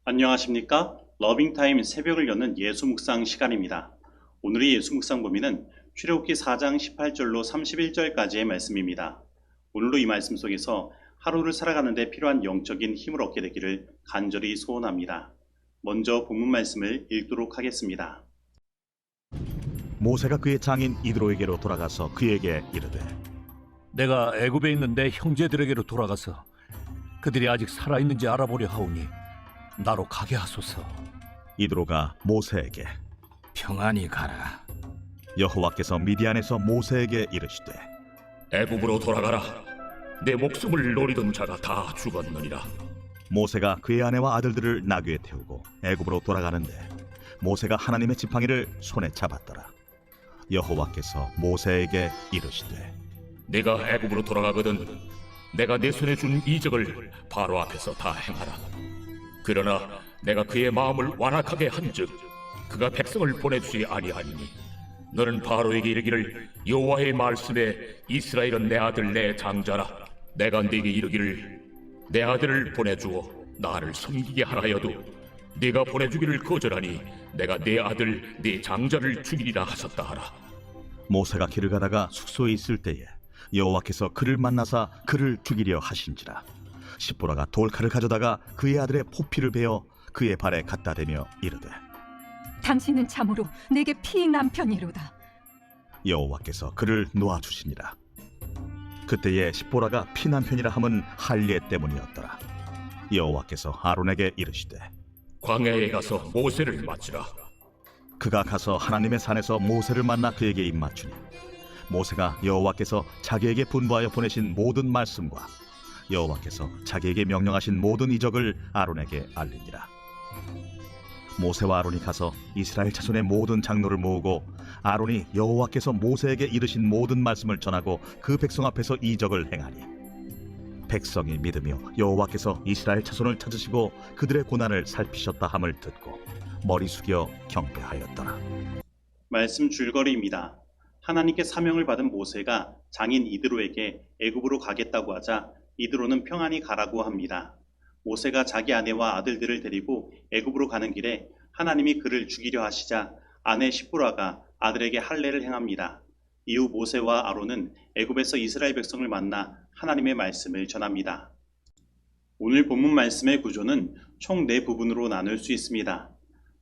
안녕하십니까? 러빙타임 새벽을 여는 예수 묵상 시간입니다. 오늘의 예수 묵상 범위는 출애굽기 4장 18절로 31절까지의 말씀입니다. 오늘도 이 말씀 속에서 하루를 살아가는 데 필요한 영적인 힘을 얻게 되기를 간절히 소원합니다. 먼저 본문 말씀을 읽도록 하겠습니다. 모세가 그의 장인 이드로에게로 돌아가서 그에게 이르되 내가 애굽에 있는 내 형제들에게로 돌아가서 그들이 아직 살아있는지 알아보려 하오니 나로 가게 하소서. 이드로가 모세에게 평안히 가라. 여호와께서 미디안에서 모세에게 이르시되 애굽으로 돌아가라. 내 목숨을 노리던 자가 다 죽었느니라. 모세가 그의 아내와 아들들을 나귀에 태우고 애굽으로 돌아가는데 모세가 하나님의 지팡이를 손에 잡았더라. 여호와께서 모세에게 이르시되 네가 애굽으로 돌아가거든 내가 내 손에 준 이적을 바로 앞에서 다 행하라. 그러나 내가 그의 마음을 완악하게 한즉 그가 백성을 보내주지 아니하니니 너는 바로에게 이르기를 여호와의 말씀에 이스라엘은 내 아들 내 장자라. 내가 네게 이르기를 내 아들을 보내주어 나를 섬기게 하라여도 네가 보내주기를 거절하니 내가 내 아들 네 장자를 죽이리라 하셨다 하라. 모세가 길을 가다가 숙소에 있을 때에 여호와께서 그를 만나사 그를 죽이려 하신지라. 십보라가 돌칼을 가져다가 그의 아들의 포피를 베어 그의 발에 갖다 대며 이르되 당신은 참으로 내게 피익 남편이로다. 여호와께서 그를 놓아주시니라. 그때에 십보라가 피남편이라 함은 할례 때문이었더라. 여호와께서 아론에게 이르시되 광야에 가서 모세를 맞으라. 그가 가서 하나님의 산에서 모세를 만나 그에게 입맞추니 모세가 여호와께서 자기에게 분부하여 보내신 모든 말씀과 여호와께서 자기에게 명령하신 모든 이적을 아론에게 알리니라. 모세와 아론이 가서 이스라엘 자손의 모든 장로를 모으고 아론이 여호와께서 모세에게 이르신 모든 말씀을 전하고 그 백성 앞에서 이적을 행하니 백성이 믿으며 여호와께서 이스라엘 자손을 찾으시고 그들의 고난을 살피셨다 함을 듣고 머리 숙여 경배하였더라. 말씀 줄거리입니다. 하나님께 사명을 받은 모세가 장인 이드로에게 애굽으로 가겠다고 하자 이드로는 평안히 가라고 합니다. 모세가 자기 아내와 아들들을 데리고 애굽으로 가는 길에 하나님이 그를 죽이려 하시자 아내 십보라가 아들에게 할례를 행합니다. 이후 모세와 아론은 애굽에서 이스라엘 백성을 만나 하나님의 말씀을 전합니다. 오늘 본문 말씀의 구조는 총 4부분으로 나눌 수 있습니다.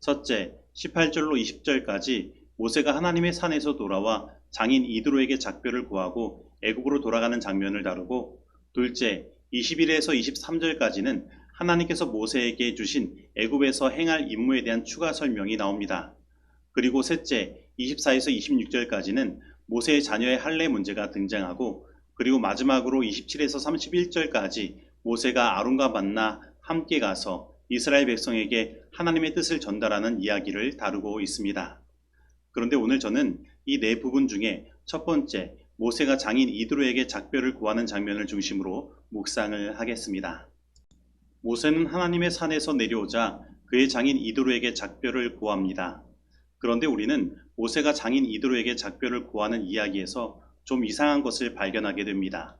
첫째, 18절로 20절까지 모세가 하나님의 산에서 돌아와 장인 이드로에게 작별을 구하고 애굽으로 돌아가는 장면을 다루고, 둘째, 21에서 23절까지는 하나님께서 모세에게 주신 애굽에서 행할 임무에 대한 추가 설명이 나옵니다. 그리고 셋째, 24에서 26절까지는 모세의 자녀의 할례 문제가 등장하고, 그리고 마지막으로 27에서 31절까지 모세가 아론과 만나 함께 가서 이스라엘 백성에게 하나님의 뜻을 전달하는 이야기를 다루고 있습니다. 그런데 오늘 저는 이 4부분 중에 첫 번째, 모세가 장인 이드로에게 작별을 구하는 장면을 중심으로 묵상을 하겠습니다. 모세는 하나님의 산에서 내려오자 그의 장인 이드로에게 작별을 구합니다. 그런데 우리는 모세가 장인 이드로에게 작별을 구하는 이야기에서 좀 이상한 것을 발견하게 됩니다.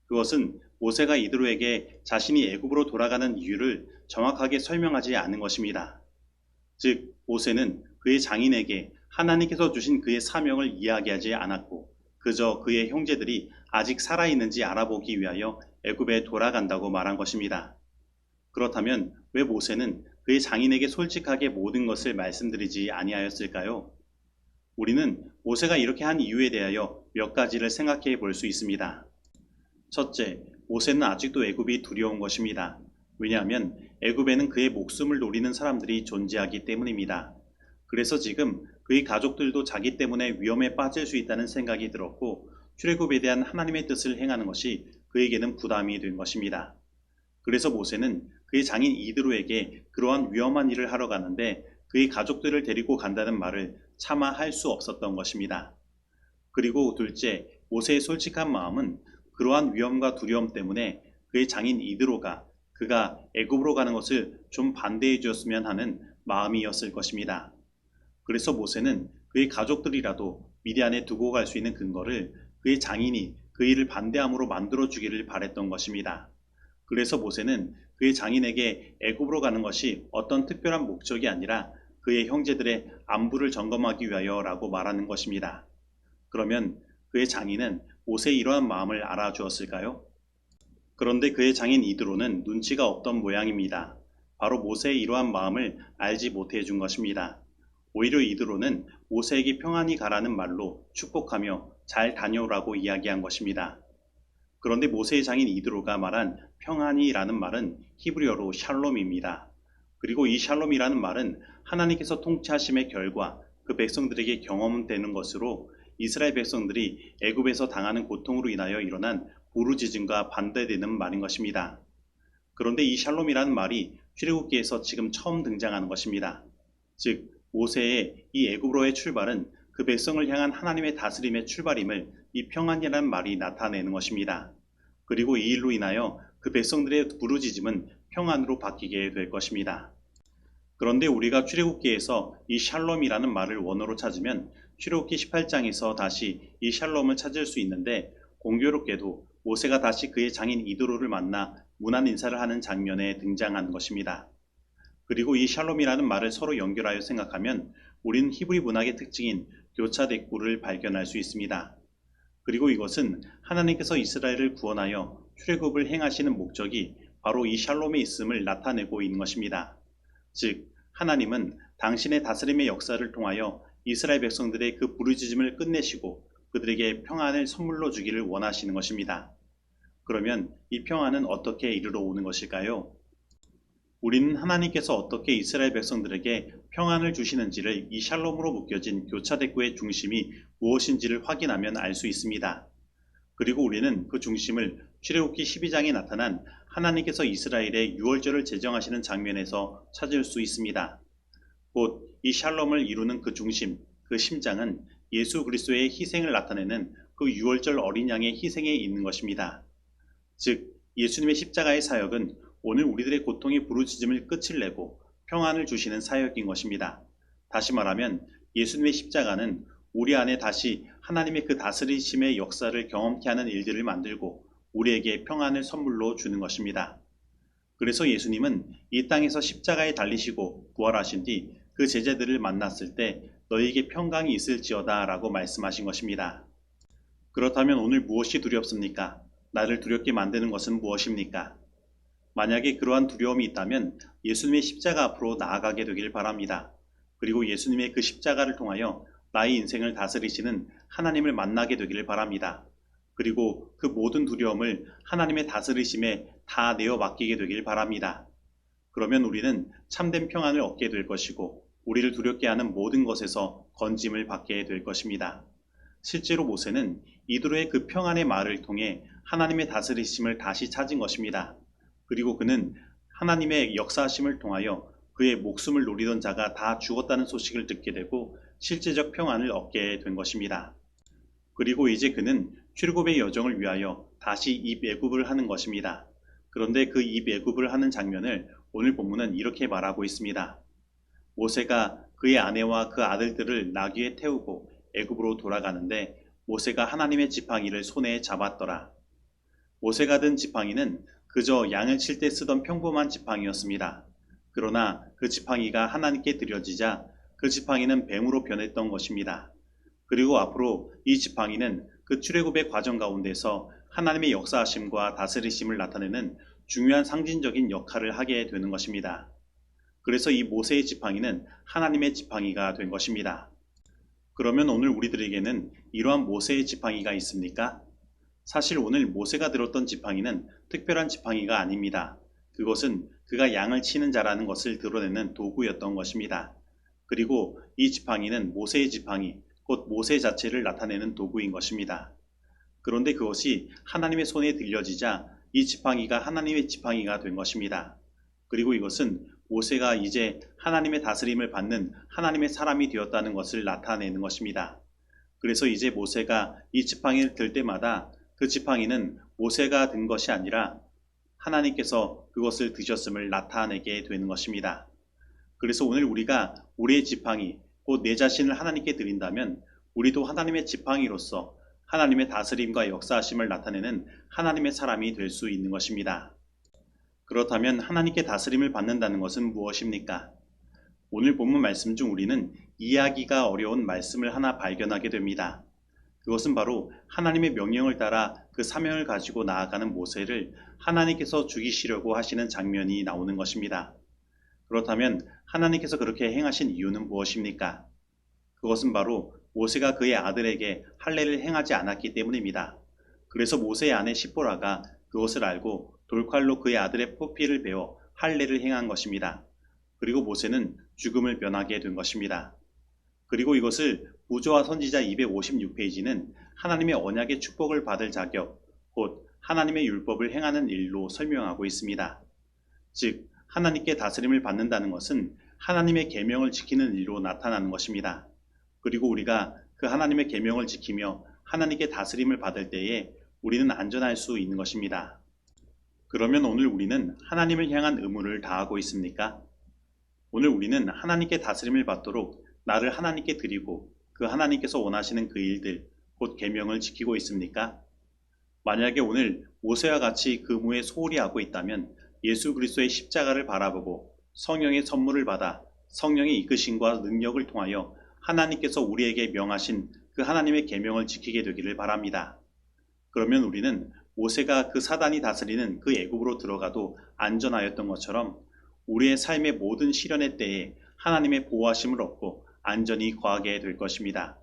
그것은 모세가 이드로에게 자신이 애굽으로 돌아가는 이유를 정확하게 설명하지 않은 것입니다. 즉, 모세는 그의 장인에게 하나님께서 주신 그의 사명을 이야기하지 않았고 그저 그의 형제들이 아직 살아있는지 알아보기 위하여 애굽에 돌아간다고 말한 것입니다. 그렇다면 왜 모세는 그의 장인에게 솔직하게 모든 것을 말씀드리지 아니하였을까요? 우리는 모세가 이렇게 한 이유에 대하여 몇 가지를 생각해 볼 수 있습니다. 첫째, 모세는 아직도 애굽이 두려운 것입니다. 왜냐하면 애굽에는 그의 목숨을 노리는 사람들이 존재하기 때문입니다. 그래서 지금 그의 가족들도 자기 때문에 위험에 빠질 수 있다는 생각이 들었고 출애굽에 대한 하나님의 뜻을 행하는 것이 그에게는 부담이 된 것입니다. 그래서 모세는 그의 장인 이드로에게 그러한 위험한 일을 하러 가는데 그의 가족들을 데리고 간다는 말을 차마 할 수 없었던 것입니다. 그리고 둘째, 모세의 솔직한 마음은 그러한 위험과 두려움 때문에 그의 장인 이드로가 그가 애굽으로 가는 것을 좀 반대해 주었으면 하는 마음이었을 것입니다. 그래서 모세는 그의 가족들이라도 미디안에 두고 갈 수 있는 근거를 그의 장인이 그 일을 반대함으로 만들어 주기를 바랬던 것입니다. 그래서 모세는 그의 장인에게 애굽으로 가는 것이 어떤 특별한 목적이 아니라 그의 형제들의 안부를 점검하기 위하여라고 말하는 것입니다. 그러면 그의 장인은 모세의 이러한 마음을 알아주었을까요? 그런데 그의 장인 이드로는 눈치가 없던 모양입니다. 바로 모세의 이러한 마음을 알지 못해 준 것입니다. 오히려 이드로는 모세에게 평안히 가라는 말로 축복하며 잘 다녀오라고 이야기한 것입니다. 그런데 모세의 장인 이드로가 말한 평안히라는 말은 히브리어로 샬롬입니다. 그리고 이 샬롬이라는 말은 하나님께서 통치하심의 결과 그 백성들에게 경험되는 것으로 이스라엘 백성들이 애굽에서 당하는 고통으로 인하여 일어난 부르짖음과 반대되는 말인 것입니다. 그런데 이 샬롬이라는 말이 출애굽기에서 지금 처음 등장하는 것입니다. 즉 모세의 이 애굽으로의 출발은 그 백성을 향한 하나님의 다스림의 출발임을 이 평안이라는 말이 나타내는 것입니다. 그리고 이 일로 인하여 그 백성들의 부르짖음은 평안으로 바뀌게 될 것입니다. 그런데 우리가 출애굽기에서 이 샬롬이라는 말을 원어로 찾으면 출애굽기 18장에서 다시 이 샬롬을 찾을 수 있는데 공교롭게도 모세가 다시 그의 장인 이드로를 만나 문안 인사를 하는 장면에 등장하는 것입니다. 그리고 이 샬롬이라는 말을 서로 연결하여 생각하면 우리는 히브리 문학의 특징인 교차 대꾸를 발견할 수 있습니다. 그리고 이것은 하나님께서 이스라엘을 구원하여 출애굽을 행하시는 목적이 바로 이 샬롬에 있음을 나타내고 있는 것입니다. 즉 하나님은 당신의 다스림의 역사를 통하여 이스라엘 백성들의 그 부르짖음을 끝내시고 그들에게 평안을 선물로 주기를 원하시는 것입니다. 그러면 이 평안은 어떻게 이르러 오는 것일까요? 우리는 하나님께서 어떻게 이스라엘 백성들에게 평안을 주시는지를 이 샬롬으로 묶여진 교차 대꾸의 중심이 무엇인지를 확인하면 알 수 있습니다. 그리고 우리는 그 중심을 출애굽기 12장에 나타난 하나님께서 이스라엘의 유월절을 제정하시는 장면에서 찾을 수 있습니다. 곧 이 샬롬을 이루는 그 중심, 그 심장은 예수 그리스도의 희생을 나타내는 그 유월절 어린 양의 희생에 있는 것입니다. 즉 예수님의 십자가의 사역은 오늘 우리들의 고통의 부르짖음을 끝을 내고 평안을 주시는 사역인 것입니다. 다시 말하면 예수님의 십자가는 우리 안에 다시 하나님의 그 다스리심의 역사를 경험케 하는 일들을 만들고 우리에게 평안을 선물로 주는 것입니다. 그래서 예수님은 이 땅에서 십자가에 달리시고 부활하신 뒤 그 제자들을 만났을 때 너희에게 평강이 있을지어다 라고 말씀하신 것입니다. 그렇다면 오늘 무엇이 두렵습니까? 나를 두렵게 만드는 것은 무엇입니까? 만약에 그러한 두려움이 있다면 예수님의 십자가 앞으로 나아가게 되길 바랍니다. 그리고 예수님의 그 십자가를 통하여 나의 인생을 다스리시는 하나님을 만나게 되기를 바랍니다. 그리고 그 모든 두려움을 하나님의 다스리심에 다 내어 맡기게 되길 바랍니다. 그러면 우리는 참된 평안을 얻게 될 것이고 우리를 두렵게 하는 모든 것에서 건짐을 받게 될 것입니다. 실제로 모세는 이드로의 그 평안의 말을 통해 하나님의 다스리심을 다시 찾은 것입니다. 그리고 그는 하나님의 역사하심을 통하여 그의 목숨을 노리던 자가 다 죽었다는 소식을 듣게 되고 실제적 평안을 얻게 된 것입니다. 그리고 이제 그는 출애굽의 여정을 위하여 다시 입 애굽을 하는 것입니다. 그런데 그 입 애굽을 하는 장면을 오늘 본문은 이렇게 말하고 있습니다. 모세가 그의 아내와 그 아들들을 나귀에 태우고 애굽으로 돌아가는데 모세가 하나님의 지팡이를 손에 잡았더라. 모세가 든 지팡이는 그저 양을 칠 때 쓰던 평범한 지팡이였습니다. 그러나 그 지팡이가 하나님께 드려지자 그 지팡이는 뱀으로 변했던 것입니다. 그리고 앞으로 이 지팡이는 그 출애굽의 과정 가운데서 하나님의 역사하심과 다스리심을 나타내는 중요한 상징적인 역할을 하게 되는 것입니다. 그래서 이 모세의 지팡이는 하나님의 지팡이가 된 것입니다. 그러면 오늘 우리들에게는 이러한 모세의 지팡이가 있습니까? 사실 오늘 모세가 들었던 지팡이는 특별한 지팡이가 아닙니다. 그것은 그가 양을 치는 자라는 것을 드러내는 도구였던 것입니다. 그리고 이 지팡이는 모세의 지팡이, 곧 모세 자체를 나타내는 도구인 것입니다. 그런데 그것이 하나님의 손에 들려지자 이 지팡이가 하나님의 지팡이가 된 것입니다. 그리고 이것은 모세가 이제 하나님의 다스림을 받는 하나님의 사람이 되었다는 것을 나타내는 것입니다. 그래서 이제 모세가 이 지팡이를 들 때마다 그 지팡이는 모세가 든 것이 아니라 하나님께서 그것을 드셨음을 나타내게 되는 것입니다. 그래서 오늘 우리가 우리의 지팡이, 곧 내 자신을 하나님께 드린다면 우리도 하나님의 지팡이로서 하나님의 다스림과 역사하심을 나타내는 하나님의 사람이 될 수 있는 것입니다. 그렇다면 하나님께 다스림을 받는다는 것은 무엇입니까? 오늘 본문 말씀 중 우리는 이해하기가 어려운 말씀을 하나 발견하게 됩니다. 그것은 바로 하나님의 명령을 따라 그 사명을 가지고 나아가는 모세를 하나님께서 죽이시려고 하시는 장면이 나오는 것입니다. 그렇다면 하나님께서 그렇게 행하신 이유는 무엇입니까? 그것은 바로 모세가 그의 아들에게 할례를 행하지 않았기 때문입니다. 그래서 모세의 아내 시보라가 그것을 알고 돌칼로 그의 아들의 포피를 베어 할례를 행한 것입니다. 그리고 모세는 죽음을 면하게 된 것입니다. 그리고 이것을 부조와 선지자 256페이지는 하나님의 언약의 축복을 받을 자격, 곧 하나님의 율법을 행하는 일로 설명하고 있습니다. 즉, 하나님께 다스림을 받는다는 것은 하나님의 계명을 지키는 일로 나타나는 것입니다. 그리고 우리가 그 하나님의 계명을 지키며 하나님께 다스림을 받을 때에 우리는 안전할 수 있는 것입니다. 그러면 오늘 우리는 하나님을 향한 의무를 다하고 있습니까? 오늘 우리는 하나님께 다스림을 받도록 나를 하나님께 드리고 그 하나님께서 원하시는 그 일들, 곧 계명을 지키고 있습니까? 만약에 오늘 모세와 같이 그 의무에 소홀히 하고 있다면 예수 그리스도의 십자가를 바라보고 성령의 선물을 받아 성령의 이끄심과 능력을 통하여 하나님께서 우리에게 명하신 그 하나님의 계명을 지키게 되기를 바랍니다. 그러면 우리는 모세가 그 사단이 다스리는 그 애굽으로 들어가도 안전하였던 것처럼 우리의 삶의 모든 시련의 때에 하나님의 보호하심을 얻고 안전히 거하게 될 것입니다.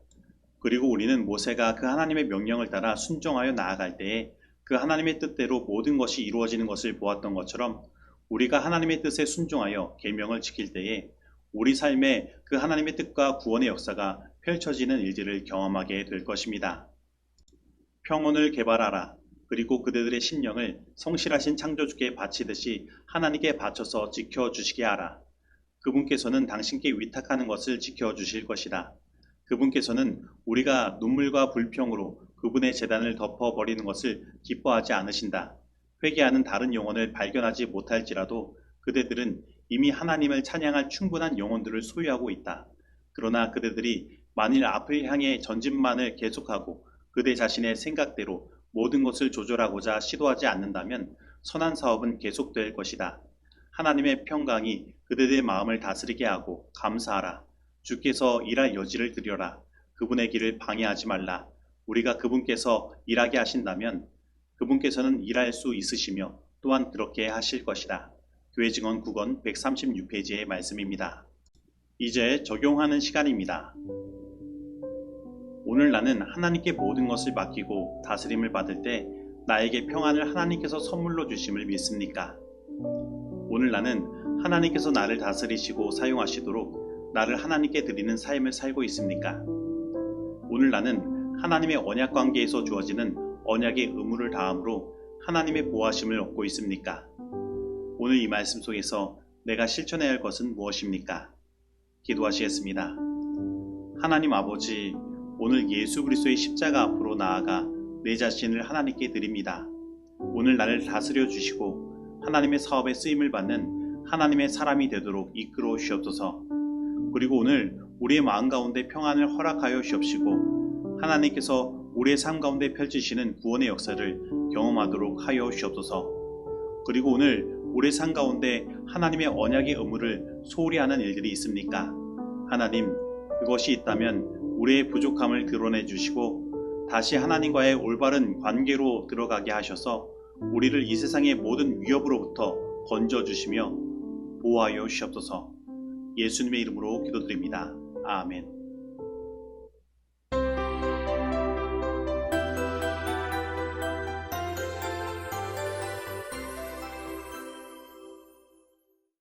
그리고 우리는 모세가 그 하나님의 명령을 따라 순종하여 나아갈 때에 그 하나님의 뜻대로 모든 것이 이루어지는 것을 보았던 것처럼 우리가 하나님의 뜻에 순종하여 계명을 지킬 때에 우리 삶에 그 하나님의 뜻과 구원의 역사가 펼쳐지는 일들을 경험하게 될 것입니다. 평온을 개발하라. 그리고 그대들의 심령을 성실하신 창조주께 바치듯이 하나님께 바쳐서 지켜주시게 하라. 그분께서는 당신께 위탁하는 것을 지켜주실 것이다. 그분께서는 우리가 눈물과 불평으로 그분의 제단을 덮어버리는 것을 기뻐하지 않으신다. 회개하는 다른 영혼을 발견하지 못할지라도 그대들은 이미 하나님을 찬양할 충분한 영혼들을 소유하고 있다. 그러나 그대들이 만일 앞을 향해 전진만을 계속하고 그대 자신의 생각대로 모든 것을 조절하고자 시도하지 않는다면 선한 사업은 계속될 것이다. 하나님의 평강이 그대들의 마음을 다스리게 하고 감사하라. 주께서 일할 여지를 드려라. 그분의 길을 방해하지 말라. 우리가 그분께서 일하게 하신다면 그분께서는 일할 수 있으시며 또한 그렇게 하실 것이다. 교회 증언 9권 136페이지의 말씀입니다. 이제 적용하는 시간입니다. 오늘 나는 하나님께 모든 것을 맡기고 다스림을 받을 때 나에게 평안을 하나님께서 선물로 주심을 믿습니까? 오늘 나는 하나님께서 나를 다스리시고 사용하시도록 나를 하나님께 드리는 삶을 살고 있습니까? 오늘 나는 하나님의 언약 관계에서 주어지는 언약의 의무를 다함으로 하나님의 보호하심을 얻고 있습니까? 오늘 이 말씀 속에서 내가 실천해야 할 것은 무엇입니까? 기도하시겠습니다. 하나님 아버지, 오늘 예수 그리스도의 십자가 앞으로 나아가 내 자신을 하나님께 드립니다. 오늘 나를 다스려 주시고 하나님의 사업에 쓰임을 받는 하나님의 사람이 되도록 이끌어 주시옵소서. 그리고 오늘 우리의 마음 가운데 평안을 허락하여 주옵시고 하나님께서 우리의 삶 가운데 펼치시는 구원의 역사를 경험하도록 하여 주옵소서. 그리고 오늘 우리의 삶 가운데 하나님의 언약의 의무를 소홀히 하는 일들이 있습니까? 하나님, 그것이 있다면 우리의 부족함을 드러내 주시고 다시 하나님과의 올바른 관계로 들어가게 하셔서 우리를 이 세상의 모든 위협으로부터 건져주시며 보호하여 주시옵소서. 예수님의 이름으로 기도드립니다. 아멘.